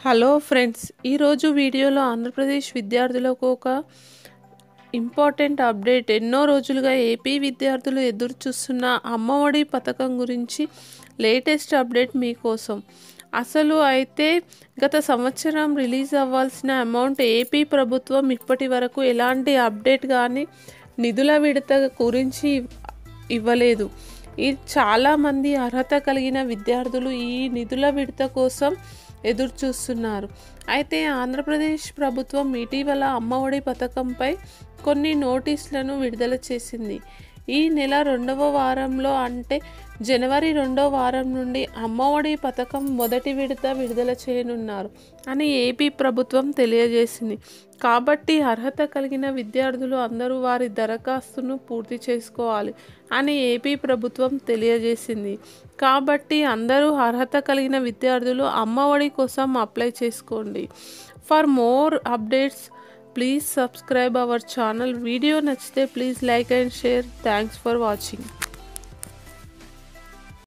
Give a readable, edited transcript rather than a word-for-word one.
Hello friends, ఈరోజు వీడియోలో ఆంధ్రప్రదేశ్ విద్యార్థులకు ఒక ఇంపార్టెంట్ అప్డేట్. ఎన్నో రోజులుగా ఏపీ విద్యార్థులు ఎదురు చూస్తున్న అమ్మఒడి పథకం గురించి లేటెస్ట్ అప్డేట్ మీకోసం. అసలు అయితే గత సంవత్సరం రిలీజ్ అవ్వాల్సిన అమౌంట్ ఏపీ ప్రభుత్వం ఇప్పటి వరకు ఎలాంటి అప్డేట్ కానీ నిధుల విడత గురించి ఇవ్వలేదు. చాలామంది అర్హత కలిగిన విద్యార్థులు ఈ నిధుల విడత కోసం ఎదురు చూస్తున్నారు. అయితే ఆంధ్రప్రదేశ్ ప్రభుత్వం ఇటీవల అమ్మఒడి పథకంపై కొన్ని నోటీసులను విడుదల చేసింది. ఈ నెల 2వ వారంలో అంటే జనవరి 2వ వారం నుండి అమ్మఒడి పథకం మొదటి విడత విడుదల చేయనున్నారు అని ఏపీ ప్రభుత్వం తెలియజేసింది. కాబట్టి అర్హత కలిగిన విద్యార్థులు అందరూ వారి దరఖాస్తును పూర్తి చేసుకోవాలి అని ఏపీ ప్రభుత్వం తెలియజేసింది. కాబట్టి అందరూ అర్హత కలిగిన విద్యార్థులు అమ్మఒడి కోసం అప్లై చేసుకోండి. For more updates please subscribe our channel. Video నచ్చితే please like and share. Thanks for watching.